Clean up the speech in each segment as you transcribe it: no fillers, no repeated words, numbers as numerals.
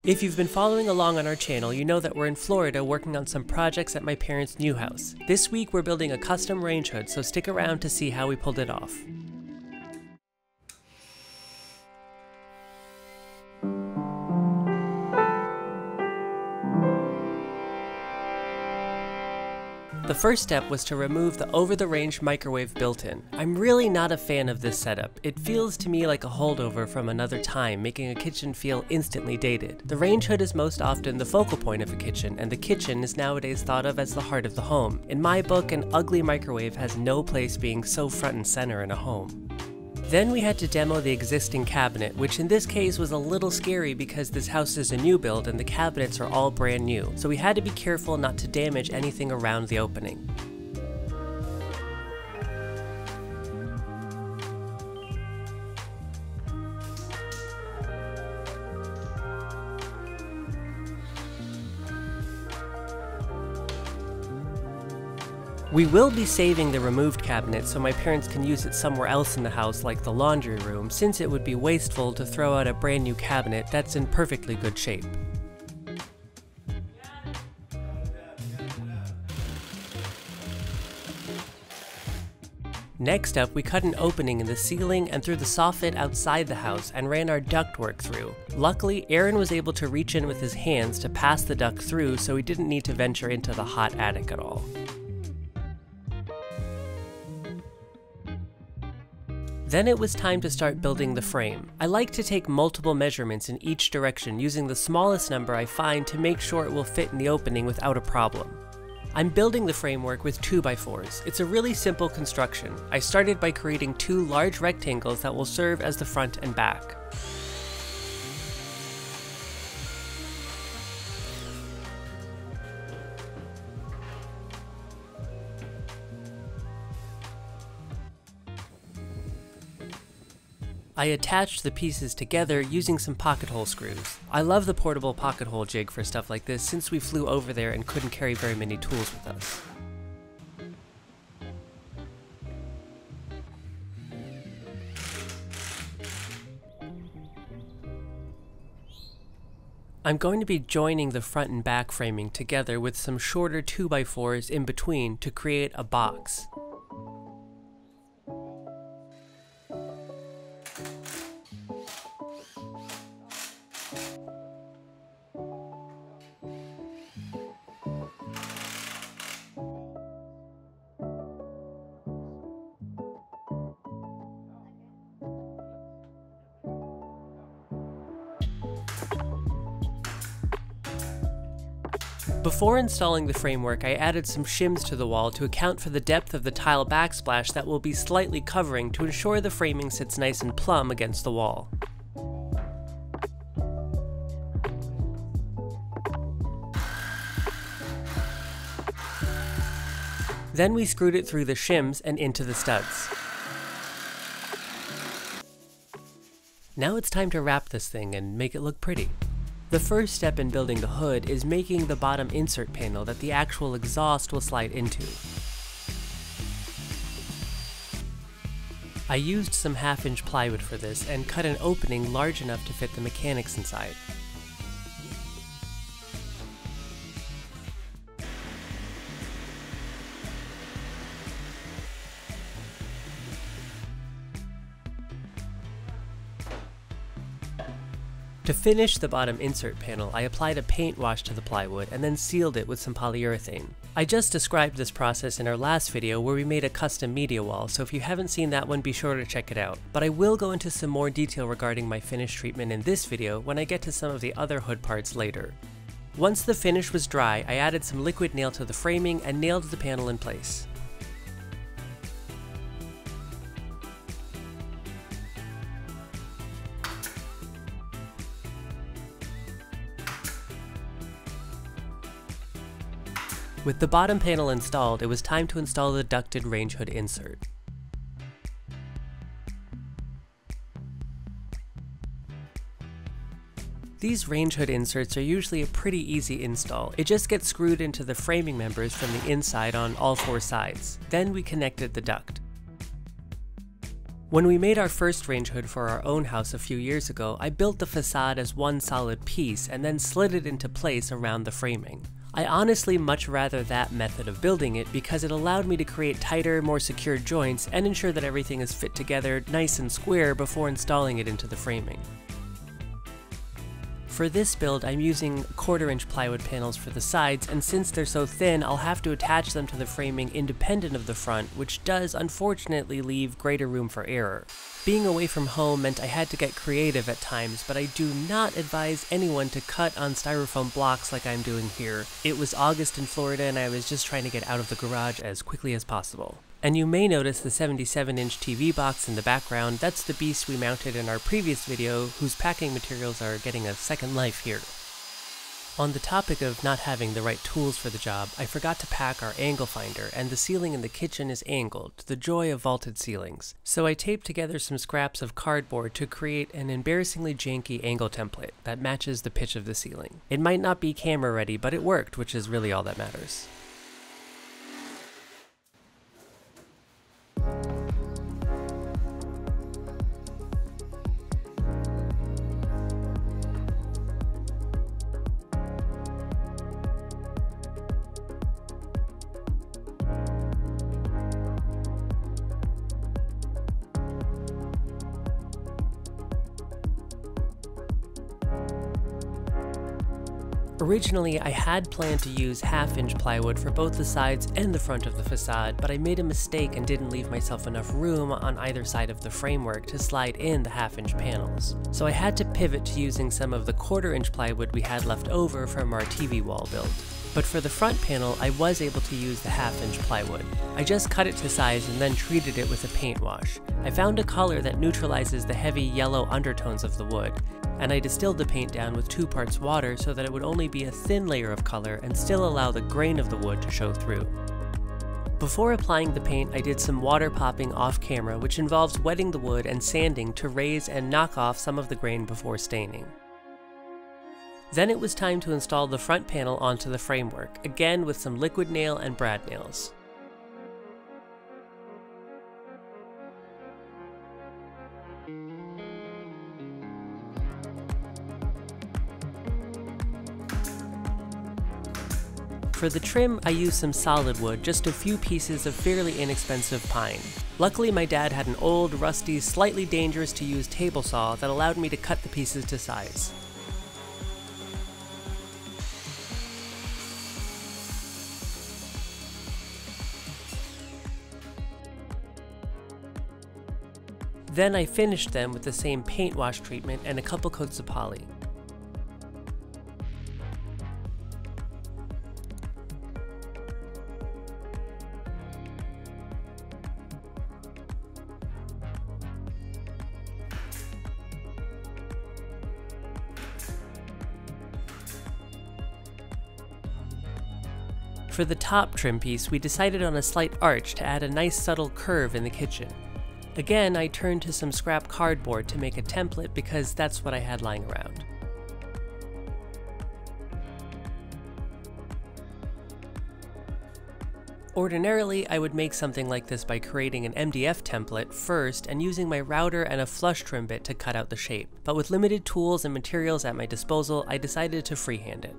If you've been following along on our channel, you know that we're in Florida working on some projects at my parents' new house. This week we're building a custom range hood, so stick around to see how we pulled it off. The first step was to remove the over-the-range microwave built-in. I'm really not a fan of this setup. It feels to me like a holdover from another time, making a kitchen feel instantly dated. The range hood is most often the focal point of a kitchen, and the kitchen is nowadays thought of as the heart of the home. In my book, an ugly microwave has no place being so front and center in a home. Then we had to demo the existing cabinet, which in this case was a little scary because this house is a new build and the cabinets are all brand new, so we had to be careful not to damage anything around the opening. We will be saving the removed cabinet so my parents can use it somewhere else in the house, like the laundry room, since it would be wasteful to throw out a brand new cabinet that's in perfectly good shape. Next up, we cut an opening in the ceiling and through the soffit outside the house and ran our ductwork through. Luckily, Aaron was able to reach in with his hands to pass the duct through, so he didn't need to venture into the hot attic at all. Then it was time to start building the frame. I like to take multiple measurements in each direction, using the smallest number I find to make sure it will fit in the opening without a problem. I'm building the framework with 2x4s. It's a really simple construction. I started by creating two large rectangles that will serve as the front and back. I attached the pieces together using some pocket hole screws. I love the portable pocket hole jig for stuff like this since we flew over there and couldn't carry very many tools with us. I'm going to be joining the front and back framing together with some shorter 2x4s in between to create a box. Before installing the framework, I added some shims to the wall to account for the depth of the tile backsplash that will be slightly covering to ensure the framing sits nice and plumb against the wall. Then we screwed it through the shims and into the studs. Now it's time to wrap this thing and make it look pretty. The first step in building the hood is making the bottom insert panel that the actual exhaust will slide into. I used some 1/2-inch plywood for this and cut an opening large enough to fit the mechanics inside. To finish the bottom insert panel, I applied a paint wash to the plywood and then sealed it with some polyurethane. I just described this process in our last video where we made a custom media wall, so if you haven't seen that one, be sure to check it out. But I will go into some more detail regarding my finish treatment in this video when I get to some of the other hood parts later. Once the finish was dry, I added some liquid nail to the framing and nailed the panel in place. With the bottom panel installed, it was time to install the ducted range hood insert. These range hood inserts are usually a pretty easy install. It just gets screwed into the framing members from the inside on all 4 sides. Then we connected the duct. When we made our first range hood for our own house a few years ago, I built the facade as one solid piece and then slid it into place around the framing. I honestly much rather that method of building it because it allowed me to create tighter, more secure joints and ensure that everything is fit together nice and square before installing it into the framing. For this build, I'm using 1/4 inch plywood panels for the sides, and since they're so thin, I'll have to attach them to the framing independent of the front, which does unfortunately leave greater room for error. Being away from home meant I had to get creative at times, but I do not advise anyone to cut on styrofoam blocks like I'm doing here. It was August in Florida and I was just trying to get out of the garage as quickly as possible. And you may notice the 77-inch TV box in the background. That's the beast we mounted in our previous video, whose packing materials are getting a second life here. On the topic of not having the right tools for the job, I forgot to pack our angle finder, and the ceiling in the kitchen is angled, the joy of vaulted ceilings. So I taped together some scraps of cardboard to create an embarrassingly janky angle template that matches the pitch of the ceiling. It might not be camera ready, but it worked, which is really all that matters. Originally, I had planned to use 1/2 inch plywood for both the sides and the front of the facade, but I made a mistake and didn't leave myself enough room on either side of the framework to slide in the 1/2 inch panels. So I had to pivot to using some of the 1/4 inch plywood we had left over from our TV wall build. But for the front panel, I was able to use the 1/2 inch plywood. I just cut it to size and then treated it with a paint wash. I found a color that neutralizes the heavy yellow undertones of the wood, and I distilled the paint down with 2 parts water so that it would only be a thin layer of color and still allow the grain of the wood to show through. Before applying the paint, I did some water popping off camera, which involves wetting the wood and sanding to raise and knock off some of the grain before staining. Then it was time to install the front panel onto the framework, again with some liquid nail and brad nails. For the trim, I used some solid wood, just a few pieces of fairly inexpensive pine. Luckily, my dad had an old, rusty, slightly dangerous to use table saw that allowed me to cut the pieces to size. Then I finished them with the same paint wash treatment and a couple coats of poly. For the top trim piece, we decided on a slight arch to add a nice subtle curve in the kitchen. Again, I turned to some scrap cardboard to make a template because that's what I had lying around. Ordinarily, I would make something like this by creating an MDF template first and using my router and a flush trim bit to cut out the shape. But with limited tools and materials at my disposal, I decided to freehand it.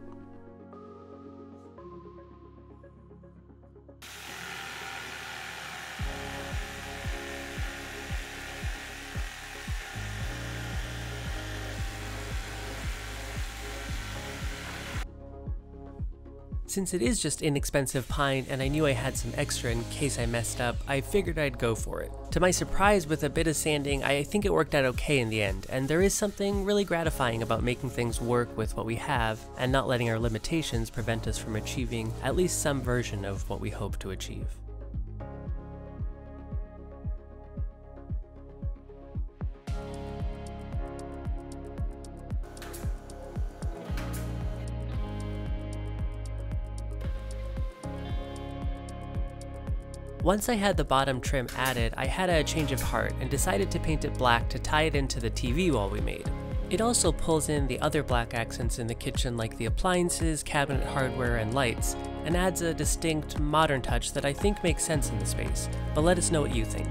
Since it is just inexpensive pine and I knew I had some extra in case I messed up, I figured I'd go for it. To my surprise, with a bit of sanding, I think it worked out okay in the end, and there is something really gratifying about making things work with what we have and not letting our limitations prevent us from achieving at least some version of what we hope to achieve. Once I had the bottom trim added, I had a change of heart and decided to paint it black to tie it into the TV wall we made. It also pulls in the other black accents in the kitchen like the appliances, cabinet hardware, and lights, and adds a distinct, modern touch that I think makes sense in the space, but let us know what you think.